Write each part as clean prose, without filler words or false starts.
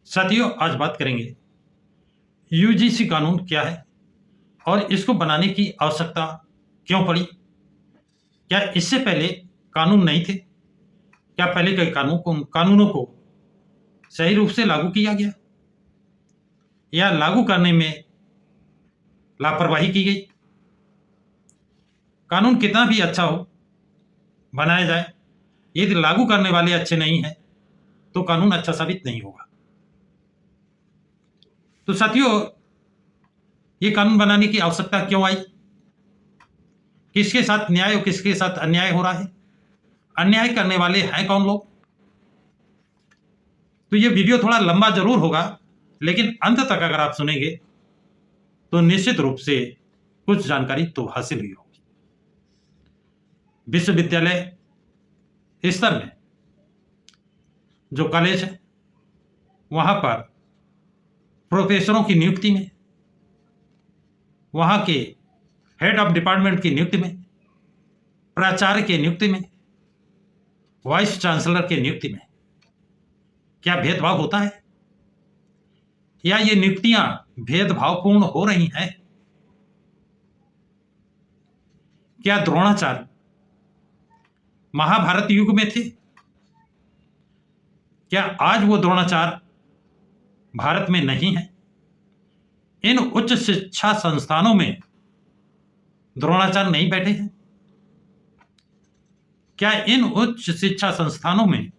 साथियों, आज बात करेंगे यूजीसी कानून क्या है और इसको बनाने की आवश्यकता क्यों पड़ी। क्या इससे पहले कानून नहीं थे? क्या पहले के कानूनों को सही रूप से लागू किया गया या लागू करने में लापरवाही की गई? कानून कितना भी अच्छा हो, बनाया जाए, यदि लागू करने वाले अच्छे नहीं हैं तो कानून अच्छा साबित नहीं होगा। तो साथियों, ये कानून बनाने की आवश्यकता क्यों आई? किसके साथ न्याय और किसके साथ अन्याय हो रहा है? अन्याय करने वाले हैं कौन लोग? तो ये वीडियो थोड़ा लंबा जरूर होगा, लेकिन अंत तक अगर आप सुनेंगे तो निश्चित रूप से कुछ जानकारी तो हासिल हुई होगी। विश्वविद्यालय स्तर में जो कॉलेज है वहां पर प्रोफेसरों की नियुक्ति में, वहां के हेड ऑफ डिपार्टमेंट की नियुक्ति में, प्राचार्य की नियुक्ति में, वाइस चांसलर की नियुक्ति में क्या भेदभाव होता है या ये नियुक्तियां भेदभावपूर्ण हो रही हैं? क्या द्रोणाचार्य महाभारत युग में थे? क्या आज वो द्रोणाचार्य भारत में नहीं है? इन उच्च शिक्षा संस्थानों में द्रोणाचार्य नहीं बैठे हैं? क्या इन उच्च शिक्षा संस्थानों में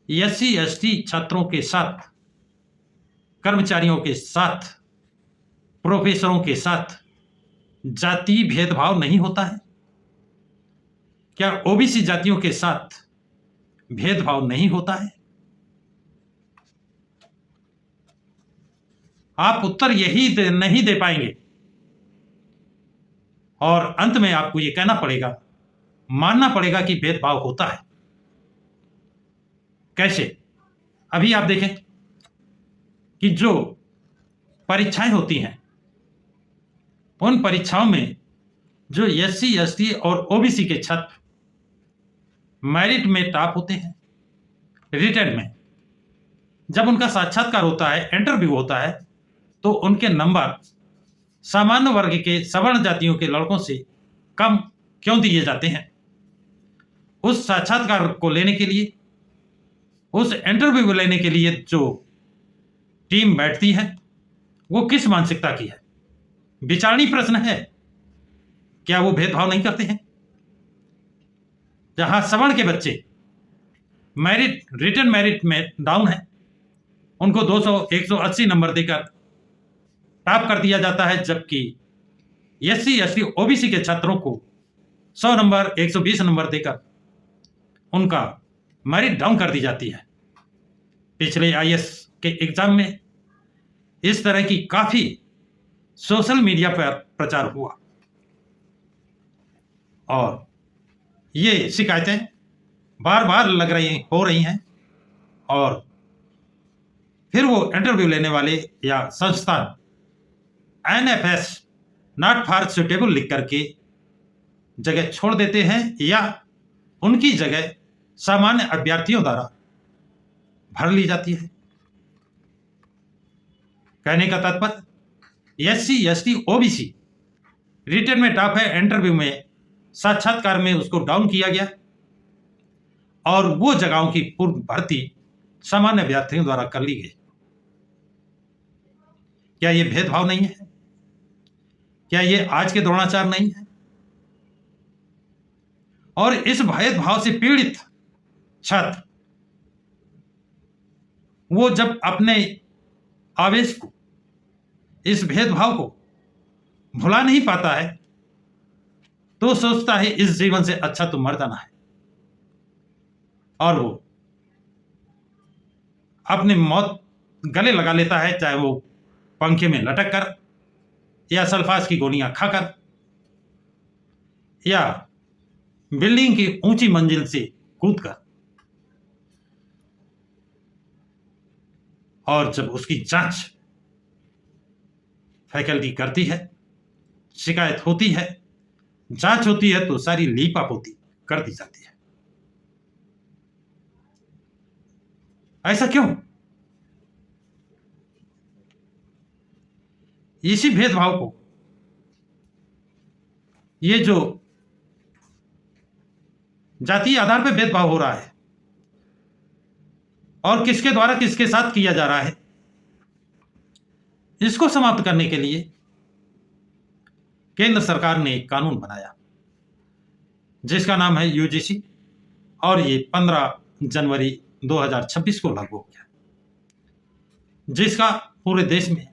एससी एसटी छात्रों के साथ, कर्मचारियों के साथ, प्रोफेसरों के साथ जातीय भेदभाव नहीं होता है? क्या ओबीसी जातियों के साथ भेदभाव नहीं होता है? आप उत्तर नहीं दे पाएंगे और अंत में आपको यह कहना पड़ेगा, मानना पड़ेगा कि भेदभाव होता है। कैसे? अभी आप देखें कि जो परीक्षाएं होती हैं, उन परीक्षाओं में जो एससी एसटी और ओबीसी के छात्र मेरिट में टॉप होते हैं, रिटर्न में जब उनका साक्षात्कार होता है, इंटरव्यू होता है, तो उनके नंबर सामान्य वर्ग के सवर्ण जातियों के लड़कों से कम क्यों दिए जाते हैं? उस साक्षात्कार को लेने के लिए, उस इंटरव्यू लेने के लिए जो टीम बैठती है वो किस मानसिकता की है? विचारणीय प्रश्न है। क्या वो भेदभाव नहीं करते हैं? जहां सवर्ण के बच्चे रिटर्न मेरिट में डाउन है, उनको 200 180 नंबर देकर टॉप कर दिया जाता है, जबकि एससी एसटी ओबीसी के छात्रों को 100 नंबर 120 नंबर देकर उनका मेरिट डाउन कर दी जाती है। पिछले आईएएस के एग्जाम में इस तरह की काफी सोशल मीडिया पर प्रचार हुआ और ये शिकायतें बार बार हो रही हैं, और फिर वो इंटरव्यू लेने वाले या संस्थान एनएफएस नॉट फॉर सुटेबल लिख करके जगह छोड़ देते हैं या उनकी जगह सामान्य अभ्यर्थियों द्वारा भर ली जाती है। कहने का तात्पर्य, एससी एसटी ओबीसी रिटर्न में टॉप है, इंटरव्यू में साक्षात्कार में उसको डाउन किया गया और वो जगहों की पूर्व भर्ती सामान्य अभ्यर्थियों द्वारा कर ली गई। क्या ये भेदभाव नहीं है? क्या ये आज के द्रोणाचार्य नहीं है? और इस भेदभाव से पीड़ित छात्र वो जब अपने आवेश को, इस भेदभाव को भुला नहीं पाता है तो सोचता है इस जीवन से अच्छा तो मर जाना है, और वो अपनी मौत गले लगा लेता है, चाहे वो पंखे में लटक कर या सल्फास की गोलियां खाकर या बिल्डिंग की ऊंची मंजिल से कूदकर। और जब उसकी जांच फैकल्टी करती है, शिकायत होती है, जांच होती है, तो सारी लीपापोती कर दी जाती है। ऐसा क्यों? इसी भेदभाव को, ये जो जातीय आधार पर भेदभाव हो रहा है और किसके द्वारा किसके साथ किया जा रहा है, इसको समाप्त करने के लिए केंद्र सरकार ने एक कानून बनाया जिसका नाम है यूजीसी, और ये 15 जनवरी 2026 को लागू हो गया, जिसका पूरे देश में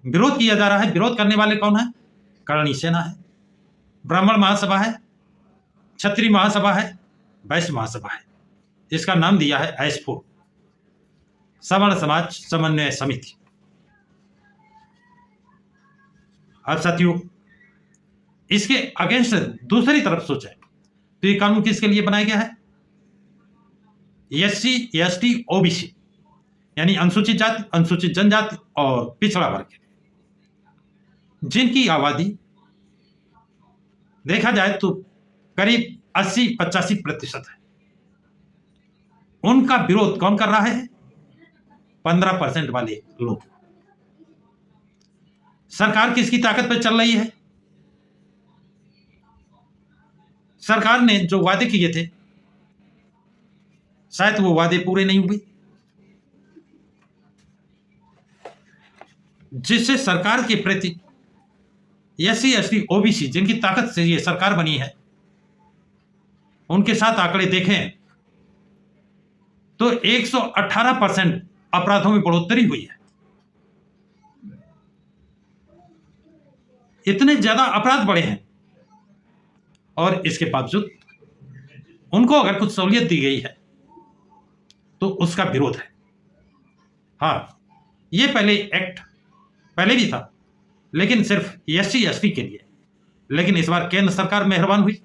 विरोध किया जा रहा है। विरोध करने वाले कौन है? करणी सेना है, ब्राह्मण महासभा है, क्षत्रिय महासभा है, वैश्य महासभा है। इसका नाम दिया है एसफो, सवर्ण समाज समन्वय समिति। अब साथियों, इसके अगेंस्ट दूसरी तरफ सोचे तो ये कानून किसके लिए बनाया गया है? एससी, एसटी, ओबीसी यानी अनुसूचित जाति, अनुसूचित जनजाति और पिछड़ा वर्ग, जिनकी आबादी देखा जाए तो करीब 80-85% है। उनका विरोध कौन कर रहा है? 15% वाले लोग। सरकार किसकी ताकत पर चल रही है? सरकार ने जो वादे किए थे शायद वो वादे पूरे नहीं हुए, जिससे सरकार के प्रति एससी, एसटी, ओबीसी जिनकी ताकत से ये सरकार बनी है, उनके साथ आंकड़े देखें तो 118% अपराधों में बढ़ोतरी हुई है। इतने ज्यादा अपराध बढ़े हैं और इसके बावजूद उनको अगर कुछ सहूलियत दी गई है तो उसका विरोध है। हाँ, ये पहले एक्ट पहले भी था, लेकिन सिर्फ एससी, एसटी के लिए। लेकिन इस बार केंद्र सरकार मेहरबान हुई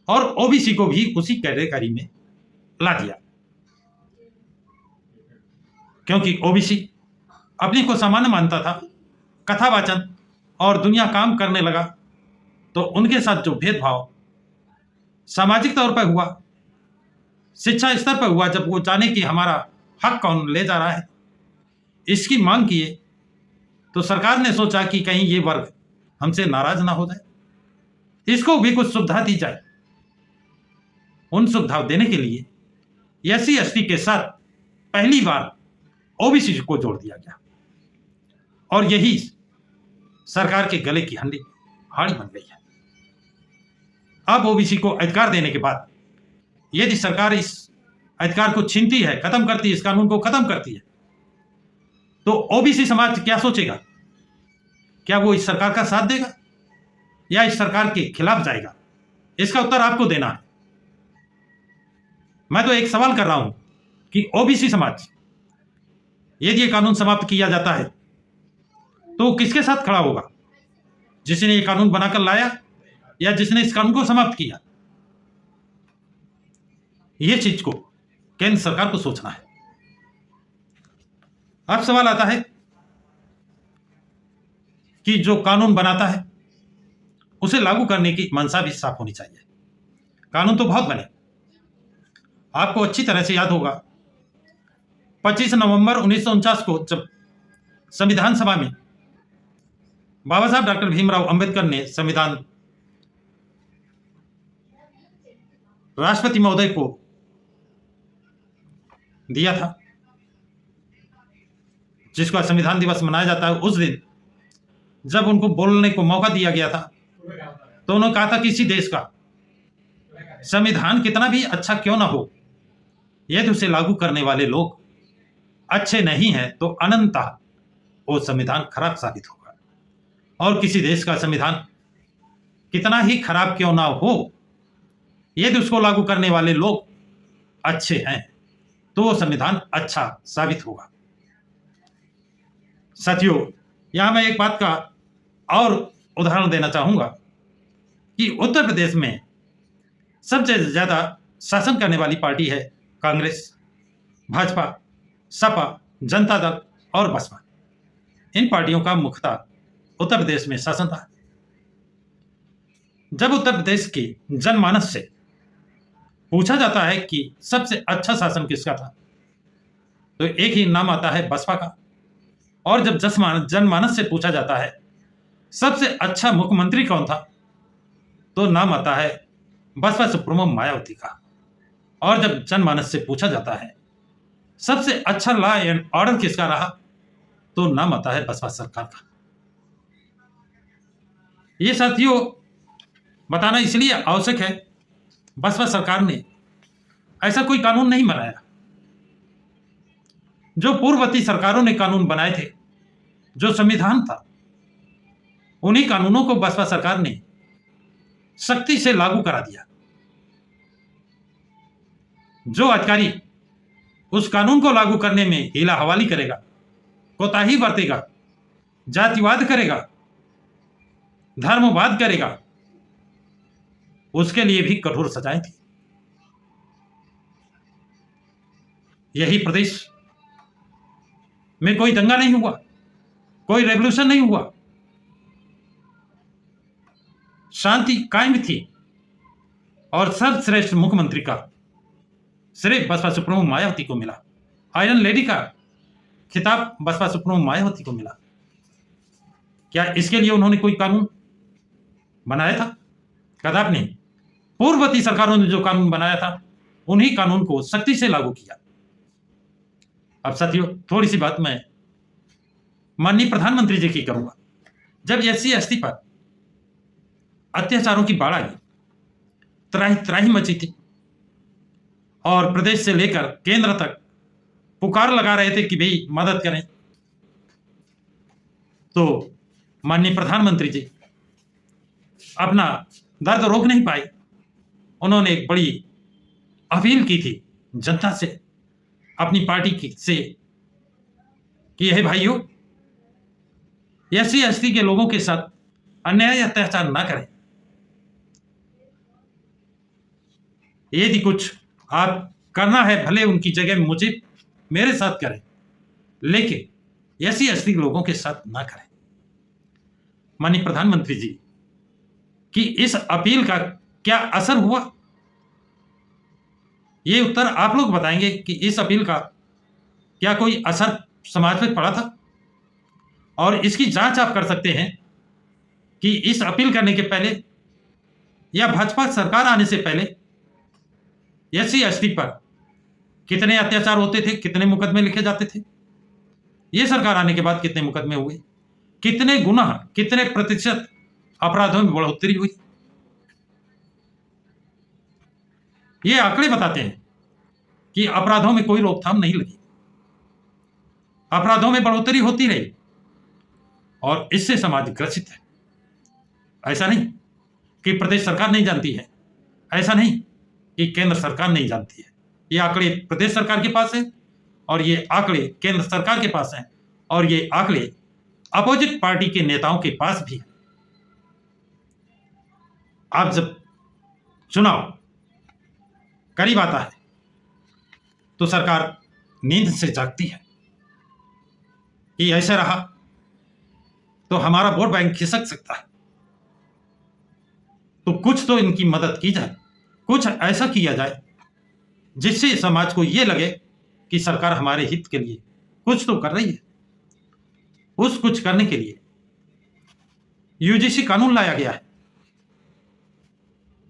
और ओबीसी को भी उसी कैटेगरी में ला दिया, क्योंकि ओबीसी अपने को सामान्य मानता था। कथावाचन और दुनिया काम करने लगा तो उनके साथ जो भेदभाव सामाजिक तौर पर हुआ, शिक्षा स्तर पर हुआ, जब वो जाने कि हमारा हक कौन ले जा रहा है, इसकी मांग किए तो सरकार ने सोचा कि कहीं ये वर्ग हमसे नाराज ना हो जाए, इसको भी कुछ सुविधा दी जाए। उन सुविधा देने के लिए एससी, एसटी के साथ पहली बार ओबीसी को जोड़ दिया गया और यही सरकार के गले की हाड़ी बन गई है। अब ओबीसी को अधिकार देने के बाद यदि सरकार इस अधिकार को छीनती है, खत्म करती है, इस कानून को खत्म करती है, तो ओबीसी समाज क्या सोचेगा? क्या वो इस सरकार का साथ देगा या इस सरकार के खिलाफ जाएगा? इसका उत्तर आपको देना है। मैं तो एक सवाल कर रहा हूं कि ओबीसी समाज, यदि ये कानून समाप्त किया जाता है तो किसके साथ खड़ा होगा? जिसने ये कानून बनाकर लाया या जिसने इस कानून को समाप्त किया? ये चीज को केंद्र सरकार को सोचना है। अब सवाल आता है कि जो कानून बनाता है उसे लागू करने की मंशा भी साफ होनी चाहिए। कानून तो बहुत बने, आपको अच्छी तरह से याद होगा 25 नवंबर 1949 को जब संविधान सभा में बाबा साहब डॉक्टर भीमराव अंबेडकर ने संविधान राष्ट्रपति महोदय को दिया था, जिसका संविधान दिवस मनाया जाता है, उस दिन जब उनको बोलने को मौका दिया गया था तो उन्होंने कहा था किसी देश का संविधान कितना भी अच्छा क्यों ना हो, यदि उसे लागू करने वाले लोग अच्छे नहीं हैं तो अनंतः वो संविधान खराब साबित होगा। और किसी देश का संविधान कितना ही खराब क्यों ना हो, यदि उसको लागू करने वाले लोग अच्छे हैं तो वो संविधान अच्छा साबित होगा। साथियों, यहां मैं एक बात का और उदाहरण देना चाहूंगा कि उत्तर प्रदेश में सबसे ज्यादा शासन करने वाली पार्टी है कांग्रेस, भाजपा, सपा, जनता दल और बसपा। इन पार्टियों का मुख्यतः उत्तर प्रदेश में शासन था। जब उत्तर प्रदेश के जनमानस से पूछा जाता है कि सबसे अच्छा शासन किसका था, तो एक ही नाम आता है बसपा का, और जब जनमानस से पूछा जाता है सबसे अच्छा मुख्यमंत्री कौन था, तो नाम आता है बसपा सुप्रीमो मायावती का। और जब जनमानस से पूछा जाता है सबसे अच्छा लॉ एंड ऑर्डर किसका रहा, तो नाम आता है बसपा सरकार का। ये साथियों बताना इसलिए आवश्यक है, बसपा सरकार ने ऐसा कोई कानून नहीं बनाया। जो पूर्ववर्ती सरकारों ने कानून बनाए थे, जो संविधान था, उन्हीं कानूनों को बसपा सरकार ने सख्ती से लागू करा दिया। जो अधिकारी उस कानून को लागू करने में हीला हवाली करेगा, कोताही बरतेगा, जातिवाद करेगा, धर्मवाद करेगा, उसके लिए भी कठोर सजाएं थी। यही प्रदेश में कोई दंगा नहीं हुआ, कोई रेवोल्यूशन नहीं हुआ, शांति कायम थी। और सर्वश्रेष्ठ मुख्यमंत्री का श्रेय बसपा सुप्रीमो मायावती को मिला। आयरन लेडी का खिताब बसपा सुप्रीमो मायावती को मिला। क्या इसके लिए उन्होंने कोई कानून बनाया था? कदापि नहीं। पूर्ववर्ती सरकारों ने जो कानून बनाया था, उन्हीं कानून को सख्ती से लागू किया। अब साथियों थोड़ी सी बात मैं माननीय प्रधानमंत्री जी की करूंगा। जब SC ST पर अत्याचारों की बाढ़ आई, त्राही त्राही मची थी और प्रदेश से लेकर केंद्र तक पुकार लगा रहे थे कि भाई मदद करें, तो माननीय प्रधानमंत्री जी अपना दर्द रोक नहीं पाए। उन्होंने एक बड़ी अपील की थी जनता से, अपनी पार्टी की से, कि हे भाइयों, SC ST के लोगों के साथ अन्याय अत्याचार ना करें। यदि कुछ आप करना है, भले उनकी जगह मुझे मेरे साथ करें, लेकिन SC ST लोगों के साथ ना करें। माननीय प्रधानमंत्री जी की इस अपील का क्या असर हुआ, ये उत्तर आप लोग बताएंगे कि इस अपील का क्या कोई असर समाज पे पड़ा था। और इसकी जांच आप कर सकते हैं कि इस अपील करने के पहले या भाजपा सरकार आने से पहले SC ST पर कितने अत्याचार होते थे, कितने मुकदमे लिखे जाते थे। ये सरकार आने के बाद कितने मुकदमे हुए, कितने गुना, कितने प्रतिशत अपराधों में बढ़ोतरी हुई। ये आंकड़े बताते हैं कि अपराधों में कोई रोकथाम नहीं लगी, अपराधों में बढ़ोतरी होती रही और इससे समाज ग्रसित है। ऐसा नहीं कि प्रदेश सरकार नहीं जानती है, ऐसा नहीं कि केंद्र सरकार नहीं जानती है। ये आंकड़े प्रदेश सरकार के पास है और ये आंकड़े केंद्र सरकार के पास हैं और ये आंकड़े अपोजिट पार्टी के नेताओं के पास भी है। आप जब चुनाव करीब आता है तो सरकार नींद से जागती है कि ऐसे रहा तो हमारा वोट बैंक खिसक सकता है, तो कुछ तो इनकी मदद की जाए, कुछ ऐसा किया जाए जिससे समाज को यह लगे कि सरकार हमारे हित के लिए कुछ तो कर रही है। उस कुछ करने के लिए UGC कानून लाया गया है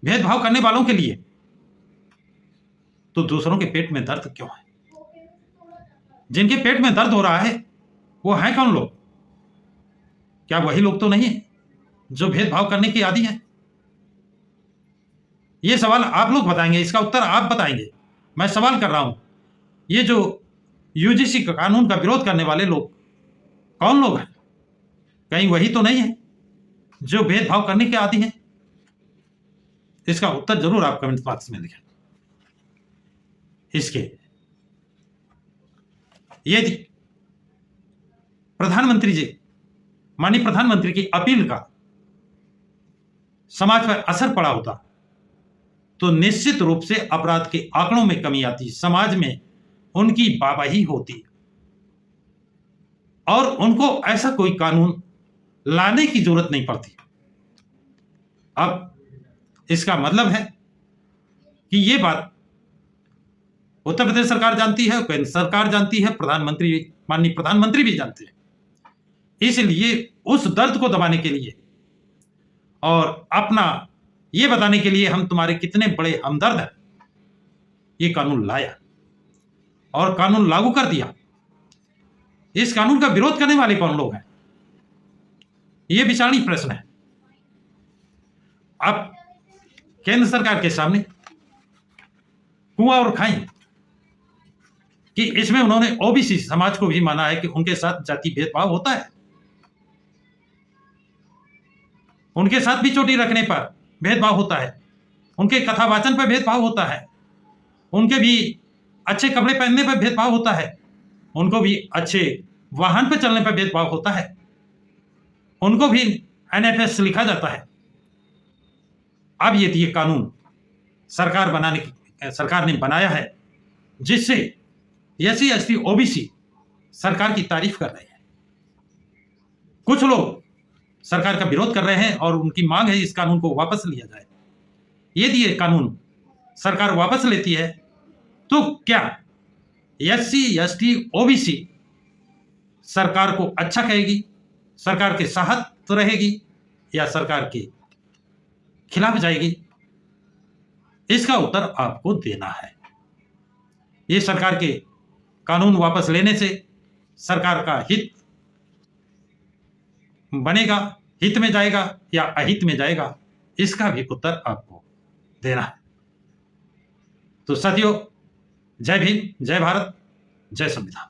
भेदभाव करने वालों के लिए। तो दूसरों के पेट में दर्द क्यों है? जिनके पेट में दर्द हो रहा है वो हैं कौन लोग? क्या वही लोग तो नहीं है जो भेदभाव करने के आदी हैं? ये सवाल आप लोग बताएंगे, इसका उत्तर आप बताएंगे। मैं सवाल कर रहा हूं, ये जो UGC कानून का विरोध करने वाले लोग कौन लोग हैं? कहीं वही तो नहीं है जो भेदभाव करने के आदी हैं? इसका उत्तर जरूर आप कमेंट बॉक्स में लिखें। इसके यदि प्रधानमंत्री जी, माननीय प्रधानमंत्री की अपील का समाज पर असर पड़ा होता तो निश्चित रूप से अपराध के आंकड़ों में कमी आती, समाज में उनकी वाहवाही होती और उनको ऐसा कोई कानून लाने की जरूरत नहीं पड़ती। अब इसका मतलब है कि ये बात उत्तर प्रदेश सरकार जानती है, केंद्र सरकार जानती है, प्रधानमंत्री, माननीय प्रधानमंत्री भी जानते हैं इसलिए उस दर्द को दबाने के लिए और अपना ये बताने के लिए हम तुम्हारे कितने बड़े हमदर्द हैं, ये कानून लाया और कानून लागू कर दिया। इस कानून का विरोध करने वाले कौन लोग हैं, ये विचारणीय प्रश्न है। अब केंद्र सरकार के सामने कुआं और खाई कि इसमें उन्होंने ओबीसी समाज को भी माना है कि उनके साथ जाति भेदभाव होता है, उनके साथ भी चोटी रखने पर भेदभाव होता है, उनके कथावाचन पर भेदभाव होता है, उनके भी अच्छे कपड़े पहनने पर भेदभाव होता है, उनको भी अच्छे वाहन पर चलने पर भेदभाव होता है, उनको भी एनएफएस लिखा जाता है। अब ये कानून सरकार ने बनाया है, जिससे एससी एसटी ओबीसी सरकार की तारीफ कर रहे हैं। कुछ लोग सरकार का विरोध कर रहे हैं और उनकी मांग है इस कानून को वापस लिया जाए। यदि ये कानून सरकार वापस लेती है तो क्या एससी एसटी ओबीसी सरकार को अच्छा कहेगी, सरकार के साथ रहेगी या सरकार के खिलाफ जाएगी? इसका उत्तर आपको देना है। ये सरकार के कानून वापस लेने से सरकार का हित बनेगा, हित में जाएगा या अहित में जाएगा, इसका भी उत्तर आपको देना है। तो साथियों, जय भीम, जय भारत, जय संविधान।